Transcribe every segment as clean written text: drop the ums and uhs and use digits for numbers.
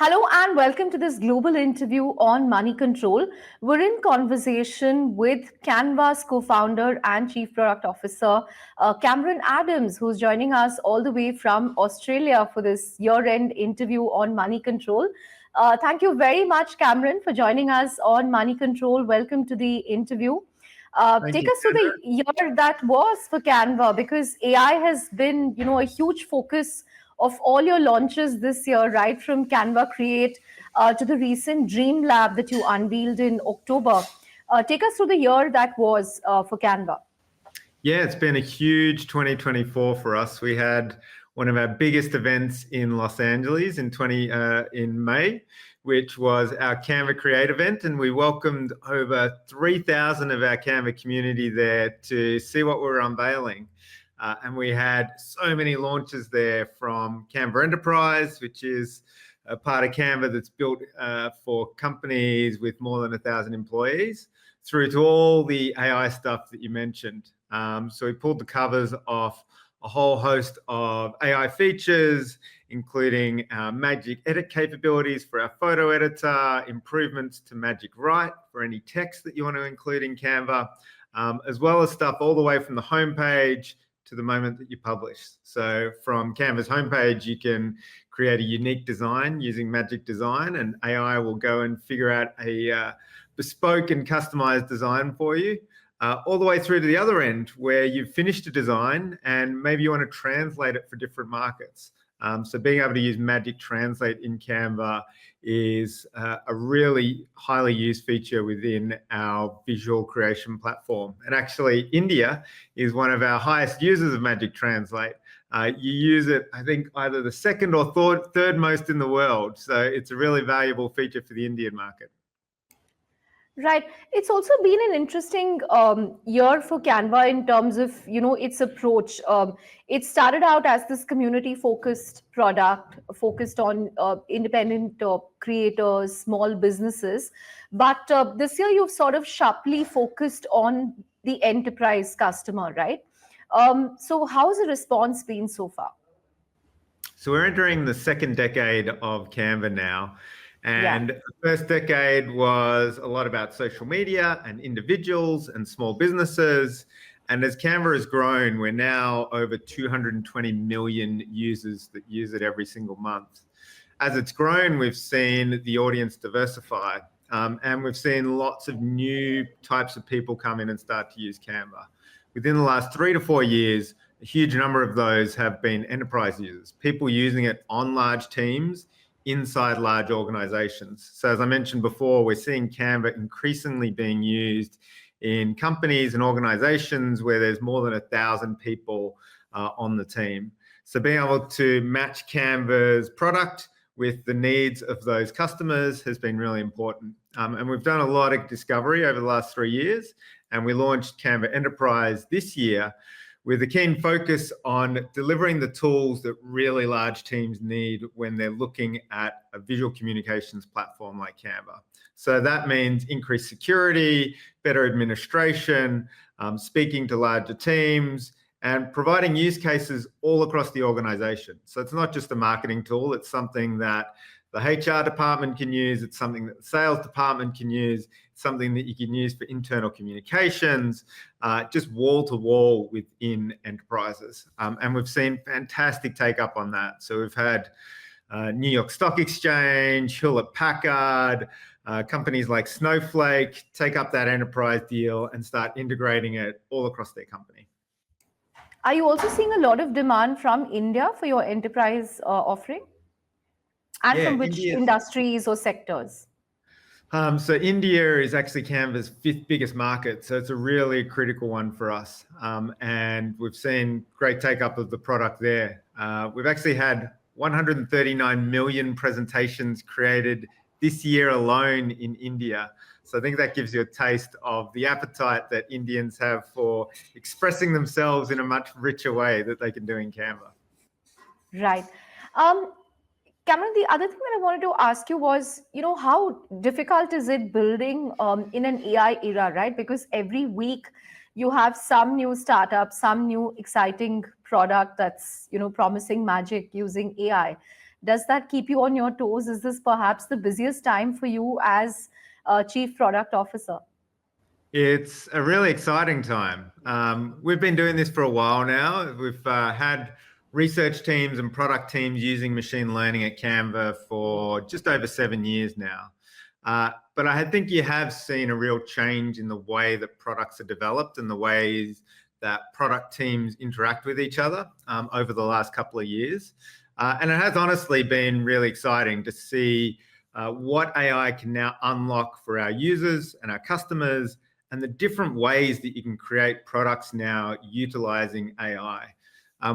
Hello and welcome to this global interview on money control. We're in conversation with Canva's co-founder and chief product officer, Cameron Adams, who's joining us all the way from Australia for this year-end interview on money control. Thank you very much, Cameron, for joining us on money control. Welcome to the interview. Thank Take you, us to the Chandra. year that was for Canva, because AI has been, a huge focus of all your launches this year, right from Canva Create to the recent Dream Lab that you unveiled in October. Take us through the year that was for Canva. Yeah, it's been a huge 2024 for us. We had one of our biggest events in Los Angeles in May, which was our Canva Create event, and we welcomed over 3,000 of our Canva community there to see what we were unveiling. And we had so many launches there, from Canva Enterprise, which is a part of Canva that's built for companies with more than 1,000 employees, through to all the AI stuff that you mentioned. So we pulled the covers off a whole host of AI features, including Magic Edit capabilities for our photo editor, improvements to Magic Write for any text that you want to include in Canva, as well as stuff all the way from the homepage to the moment that you publish. So from Canva's homepage, you can create a unique design using Magic Design, and AI will go and figure out a bespoke and customized design for you, all the way through to the other end, where you've finished a design and maybe you want to translate it for different markets. So being able to use Magic Translate in Canva is a really highly used feature within our visual creation platform. And actually, India is one of our highest users of Magic Translate. You use it, I think, either the second or third most in the world. So it's a really valuable feature for the Indian market. Right. It's also been an interesting year for Canva in terms of, its approach. It started out as this community-focused product, focused on independent creators, small businesses. But this year, you've sort of sharply focused on the enterprise customer, right? So how has the response been so far? So we're entering the second decade of Canva now. And Yeah. the first decade was a lot about social media and individuals and small businesses. And as Canva has grown, we're now over 220 million users that use it every single month. As it's grown, we've seen the audience diversify, and we've seen lots of new types of people come in and start to use Canva. Within the last 3 to 4 years, a huge number of those have been enterprise users, people using it on large teams inside large organizations. So as I mentioned before, we're seeing Canva increasingly being used in companies and organizations where there's more than 1,000 people on the team. So being able to match Canva's product with the needs of those customers has been really important. And we've done a lot of discovery over the last 3 years, and we launched Canva Enterprise this year with a keen focus on delivering the tools that really large teams need when they're looking at a visual communications platform like Canva. So that means increased security, better administration, speaking to larger teams, and providing use cases all across the organization. So it's not just a marketing tool, it's something that the HR department can use, it's something that the sales department can use, it's something that you can use for internal communications, just wall to wall within enterprises. And we've seen fantastic take up on that. So we've had New York Stock Exchange, Hewlett Packard, companies like Snowflake take up that enterprise deal and start integrating it all across their company. Are you also seeing a lot of demand from India for your enterprise offering? And Yeah, from which industries or sectors? So India is actually Canva's 5th biggest market, so it's a really critical one for us. And we've seen great take up of the product there. We've actually had 139 million presentations created this year alone in India. So I think that gives you a taste of the appetite that Indians have for expressing themselves in a much richer way that they can do in Canva. Right. Cameron, the other thing that I wanted to ask you was, how difficult is it building in an AI era, right? Because every week you have some new startup, some new exciting product that's, promising magic using AI. Does that keep you on your toes? Is this perhaps the busiest time for you as Chief Product Officer? It's a really exciting time. We've been doing this for a while now. We've had research teams and product teams using machine learning at Canva for just over 7 years now. But I think you have seen a real change in the way that products are developed and the ways that product teams interact with each other over the last couple of years. And it has honestly been really exciting to see what AI can now unlock for our users and our customers, and the different ways that you can create products now utilizing AI.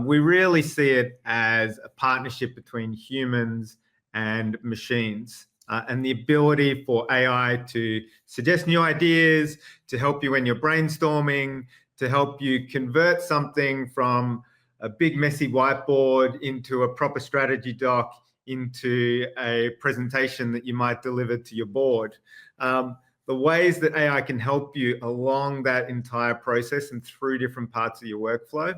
We really see it as a partnership between humans and machines, and the ability for AI to suggest new ideas, to help you when you're brainstorming, to help you convert something from a big messy whiteboard into a proper strategy doc, into a presentation that you might deliver to your board. The ways that AI can help you along that entire process and through different parts of your workflow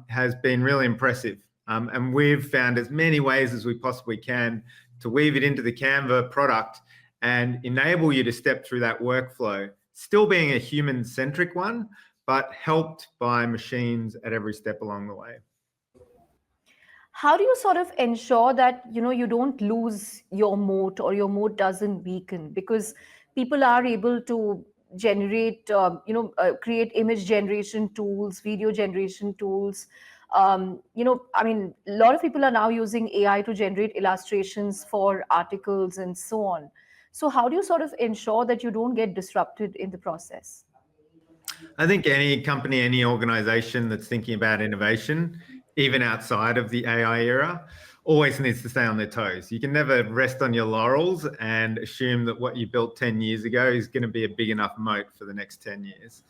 has been really impressive. And we've found as many ways as we possibly can to weave it into the Canva product and enable you to step through that workflow, still being a human-centric one, but helped by machines at every step along the way. How do you sort of ensure that you don't lose your moat, or your moat doesn't weaken? Because people are able to generate create image generation tools, video generation tools. I mean, a lot of people are now using AI to generate illustrations for articles and so on. So how do you sort of ensure that you don't get disrupted in the process? I think any company, any organization that's thinking about innovation, even outside of the AI era, always needs to stay on their toes. You can never rest on your laurels and assume that what you built 10 years ago is going to be a big enough moat for the next 10 years.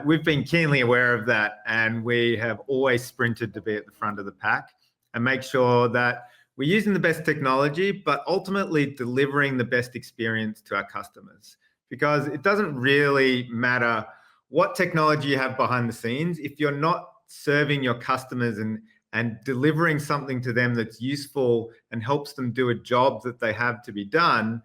We've been keenly aware of that, and we have always sprinted to be at the front of the pack and make sure that we're using the best technology, but ultimately delivering the best experience to our customers. Because it doesn't really matter what technology you have behind the scenes, if you're not serving your customers and delivering something to them that's useful and helps them do a job that they have to be done,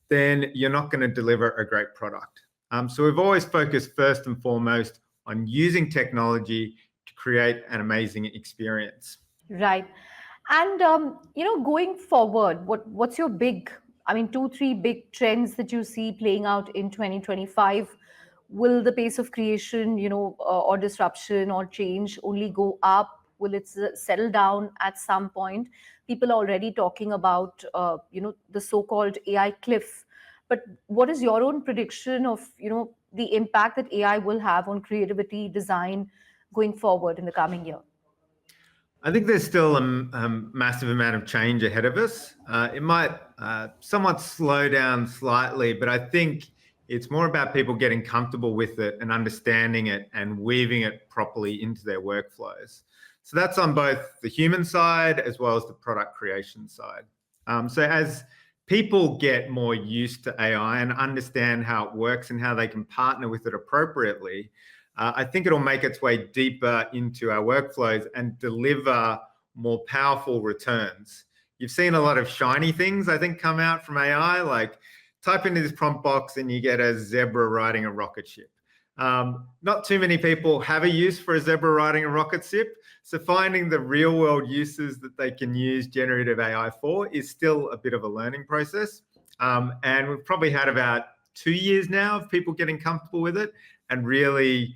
then you're not going to deliver a great product. So we've always focused first and foremost on using technology to create an amazing experience. Right. And going forward, what's your big, I mean, two, three big trends that you see playing out in 2025? Will the pace of creation, or disruption or change only go up? Will it settle down at some point? People are already talking about, the so-called AI cliff. But what is your own prediction of, the impact that AI will have on creativity, design going forward in the coming year? I think there's still a massive amount of change ahead of us. It might somewhat slow down slightly, but I think it's more about people getting comfortable with it and understanding it and weaving it properly into their workflows. So that's on both the human side as well as the product creation side. So as people get more used to AI and understand how it works and how they can partner with it appropriately, I think it'll make its way deeper into our workflows and deliver more powerful returns. You've seen a lot of shiny things, I think, come out from AI, like type into this prompt box and you get a zebra riding a rocket ship. Not too many people have a use for a zebra riding a rocket ship. So finding the real world uses that they can use generative AI for is still a bit of a learning process. And we've probably had about 2 years now of people getting comfortable with it and really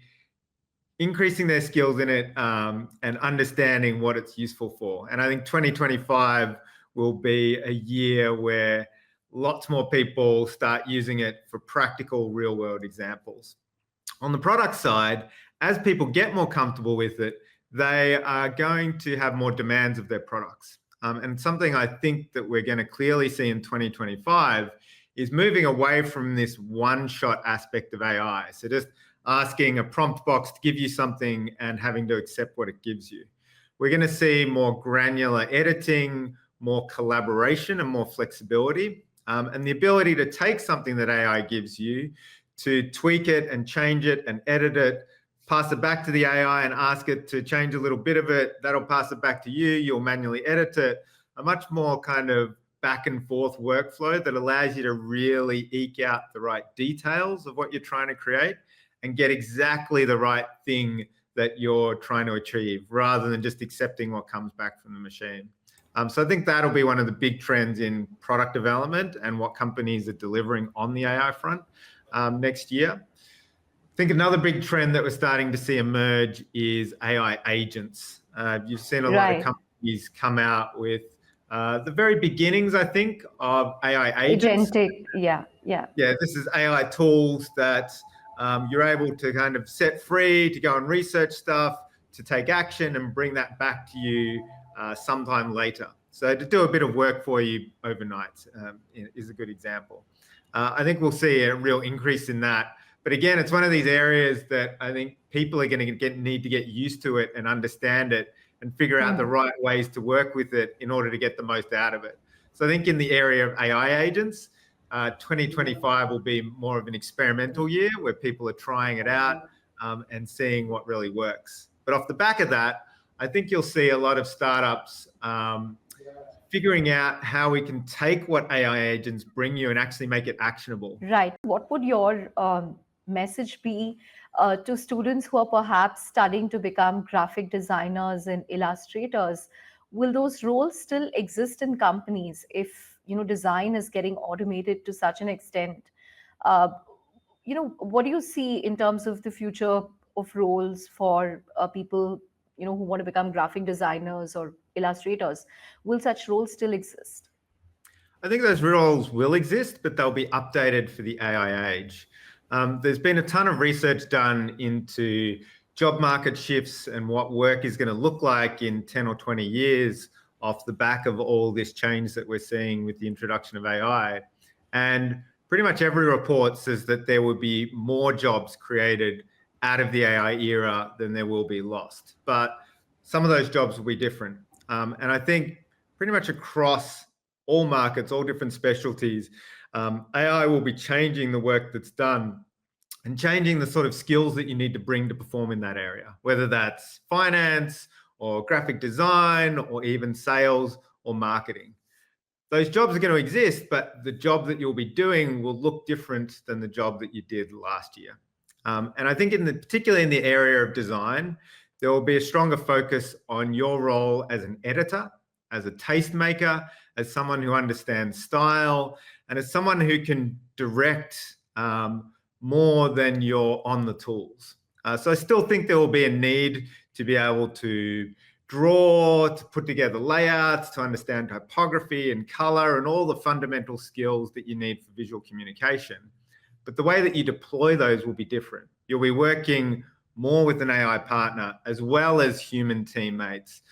increasing their skills in it, and understanding what it's useful for. And I think 2025 will be a year where lots more people start using it for practical real world examples. On the product side, as people get more comfortable with it, they are going to have more demands of their products. And something I think that we're going to clearly see in 2025 is moving away from this one-shot aspect of AI. So just asking a prompt box to give you something and having to accept what it gives you. We're going to see more granular editing, more collaboration, and more flexibility, and the ability to take something that AI gives you, to tweak it and change it and edit it, pass it back to the AI and ask it to change a little bit of it. That'll pass it back to you. You'll manually edit it. a much more kind of back and forth workflow that allows you to really eke out the right details of what you're trying to create and get exactly the right thing that you're trying to achieve, rather than just accepting what comes back from the machine. So I think that'll be one of the big trends in product development and what companies are delivering on the AI front next year. I think another big trend that we're starting to see emerge is AI agents. You've seen a lot of companies come out with the very beginnings, I think, of AI agents. Agentic, yeah. This is AI tools that you're able to kind of set free to go and research stuff, to take action and bring that back to you sometime later. So to do a bit of work for you overnight is a good example. I think we'll see a real increase in that. But again, it's one of these areas that I think people are going to need to get used to it and understand it and figure out the right ways to work with it in order to get the most out of it. So I think in the area of AI agents, 2025 will be more of an experimental year where people are trying it out and seeing what really works. But off the back of that, I think you'll see a lot of startups figuring out how we can take what AI agents bring you and actually make it actionable. Right. What would your message be to students who are perhaps studying to become graphic designers and illustrators? Will those roles still exist in companies if design is getting automated to such an extent? What do you see in terms of the future of roles for people who want to become graphic designers or illustrators? Will such roles still exist? I think those roles will exist, but they'll be updated for the AI age. There's been a ton of research done into job market shifts and what work is going to look like in 10 or 20 years off the back of all this change that we're seeing with the introduction of AI. And pretty much every report says that there will be more jobs created out of the AI era than there will be lost. But some of those jobs will be different. And I think pretty much across all markets, all different specialties, AI will be changing the work that's done and changing the sort of skills that you need to bring to perform in that area, whether that's finance or graphic design or even sales or marketing. Those jobs are going to exist, but the job that you'll be doing will look different than the job that you did last year. And I think particularly in the area of design, there will be a stronger focus on your role as an editor, as a tastemaker, as someone who understands style, and as someone who can direct more than you're on the tools. So I still think there will be a need to be able to draw, to put together layouts, to understand typography and color and all the fundamental skills that you need for visual communication. But the way that you deploy those will be different. You'll be working more with an AI partner as well as human teammates.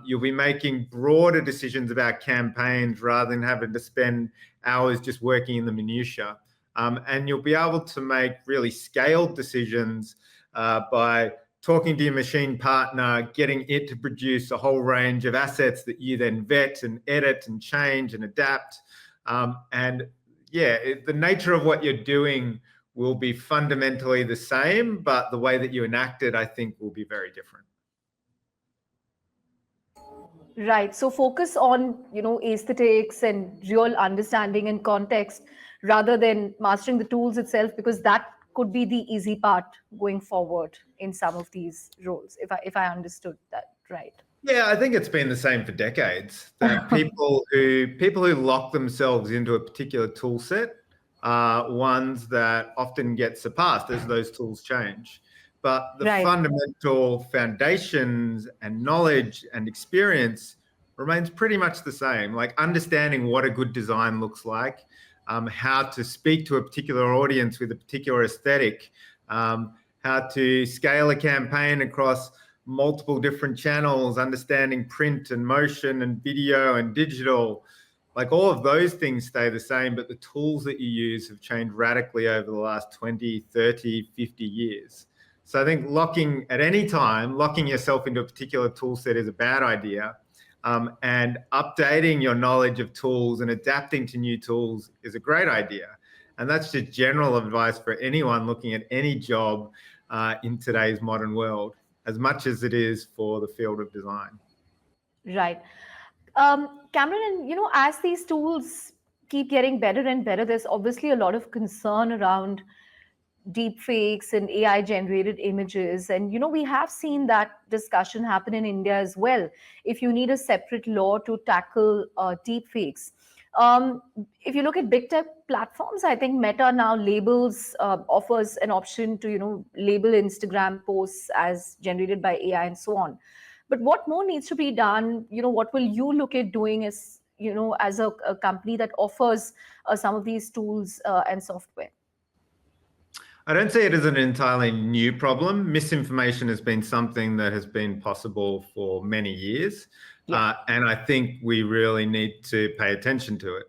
You'll be making broader decisions about campaigns rather than having to spend hours just working in the minutiae. And you'll be able to make really scaled decisions by talking to your machine partner, getting it to produce a whole range of assets that you then vet and edit and change and adapt. The nature of what you're doing will be fundamentally the same, but the way that you enact it, I think, will be very different. Right. So focus on, aesthetics and real understanding and context rather than mastering the tools itself, because that could be the easy part going forward in some of these roles, if I understood that right. Yeah, I think it's been the same for decades. That people who lock themselves into a particular tool set are ones that often get surpassed as those tools change. But the fundamental foundations and knowledge and experience remains pretty much the same. Like understanding what a good design looks like, how to speak to a particular audience with a particular aesthetic, how to scale a campaign across multiple different channels, understanding print and motion and video and digital. Like all of those things stay the same, but the tools that you use have changed radically over the last 20, 30, 50 years. So I think locking yourself into a particular tool set is a bad idea. And updating your knowledge of tools and adapting to new tools is a great idea. And that's just general advice for anyone looking at any job in today's modern world, as much as it is for the field of design. Right. Cameron, and as these tools keep getting better and better, there's obviously a lot of concern around deep fakes and AI generated images. And we have seen that discussion happen in India as well. If you need a separate law to tackle deep fakes. Um, if you look at big tech platforms, I think Meta now offers an option to label Instagram posts as generated by AI and so on. But what more needs to be done? What will you look at doing as as a company that offers some of these tools and software? I don't see it as an entirely new problem. Misinformation has been something that has been possible for many years. Yeah. And I think we really need to pay attention to it.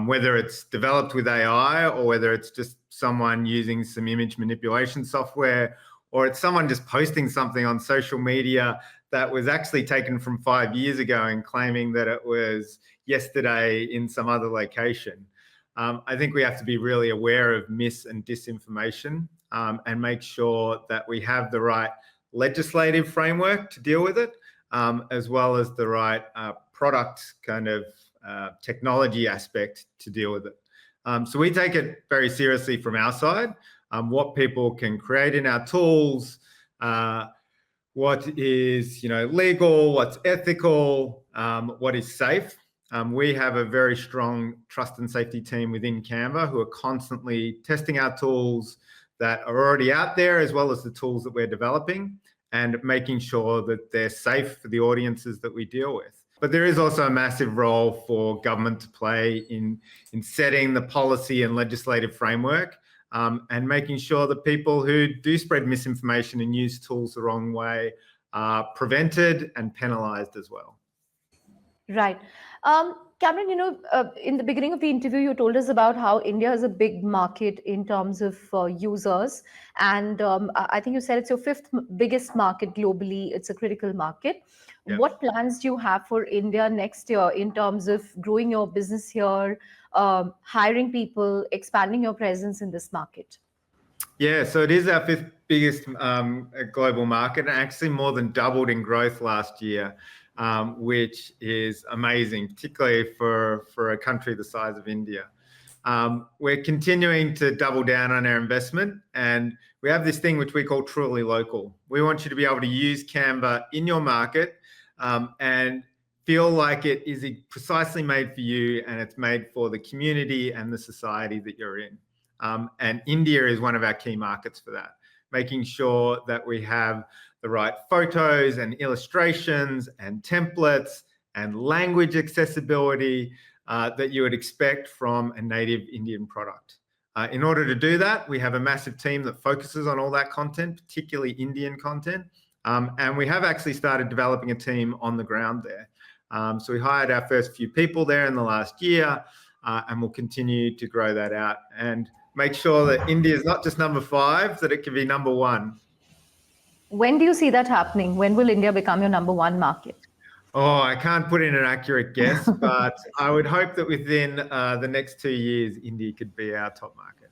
Whether it's developed with AI or whether it's just someone using some image manipulation software, or it's someone just posting something on social media that was actually taken from 5 years ago and claiming that it was yesterday in some other location. I think we have to be really aware of mis and disinformation and make sure that we have the right legislative framework to deal with it, as well as the right product kind of technology aspect to deal with it. So we take it very seriously from our side, what people can create in our tools, what is legal, what's ethical, what is safe. We have a very strong trust and safety team within Canva who are constantly testing our tools that are already out there, as well as the tools that we're developing, and making sure that they're safe for the audiences that we deal with. But there is also a massive role for government to play in setting the policy and legislative framework, and making sure that people who do spread misinformation and use tools the wrong way are prevented and penalised as well. Right. Cameron, in the beginning of the interview, you told us about how India is a big market in terms of users. And I think you said it's your fifth biggest market globally. It's a critical market. Yeah. What plans do you have for India next year in terms of growing your business here, hiring people, expanding your presence in this market? Yeah, so it is our fifth biggest global market, and actually more than doubled in growth last year, which is amazing, particularly for a country the size of India. We're continuing to double down on our investment, and we have this thing which we call truly local. We want you to be able to use Canva in your market and feel like it is precisely made for you, and it's made for the community and the society that you're in. And India is one of our key markets for that, making sure that we have the right photos and illustrations and templates and language accessibility that you would expect from a native Indian product. In order to do that, we have a massive team that focuses on all that content, particularly Indian content. And we have actually started developing a team on the ground there. So we hired our first few people there in the last year, and we'll continue to grow that out and make sure that India is not just number 5, that it can be number 1. When do you see that happening? When will India become your number 1 market? Oh, I can't put in an accurate guess, but I would hope that within the next 2 years, India could be our top market.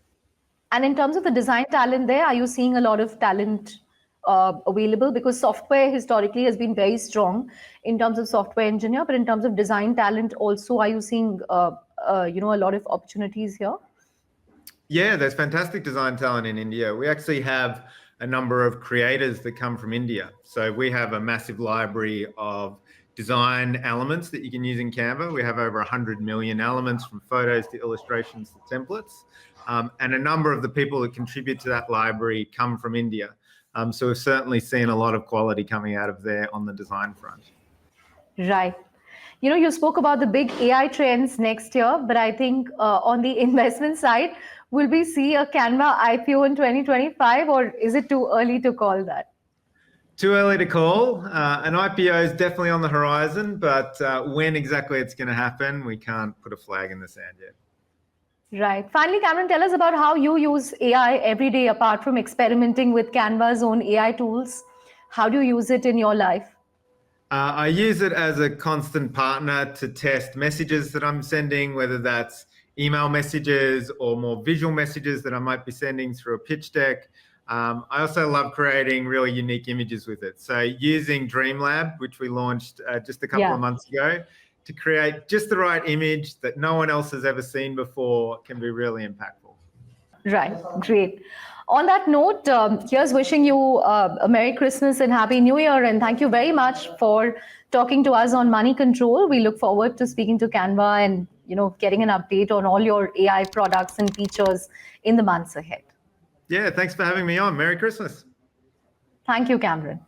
And in terms of the design talent there, are you seeing a lot of talent available? Because software historically has been very strong in terms of software engineer, but in terms of design talent also, are you seeing a lot of opportunities here? Yeah, there's fantastic design talent in India. We actually have a number of creators that come from India. So we have a massive library of design elements that you can use in Canva. We have over 100 million elements, from photos to illustrations to templates. And a number of the people that contribute to that library come from India. So we've certainly seen a lot of quality coming out of there on the design front. Right. You spoke about the big AI trends next year, but I think on the investment side, will we see a Canva IPO in 2025, or is it too early to call that? Too early to call. An IPO is definitely on the horizon, but when exactly it's going to happen, we can't put a flag in the sand yet. Right. Finally, Cameron, tell us about how you use AI every day, apart from experimenting with Canva's own AI tools. How do you use it in your life? I use it as a constant partner to test messages that I'm sending, whether that's email messages or more visual messages that I might be sending through a pitch deck. I also love creating really unique images with it. So using Dreamlab, which we launched just a couple of months ago, to create just the right image that no one else has ever seen before can be really impactful. Right, great. On that note, here's wishing you a Merry Christmas and Happy New Year. And thank you very much for talking to us on Money Control. We look forward to speaking to Canva and getting an update on all your AI products and features in the months ahead. Yeah, thanks for having me on. Merry Christmas. Thank you, Cameron.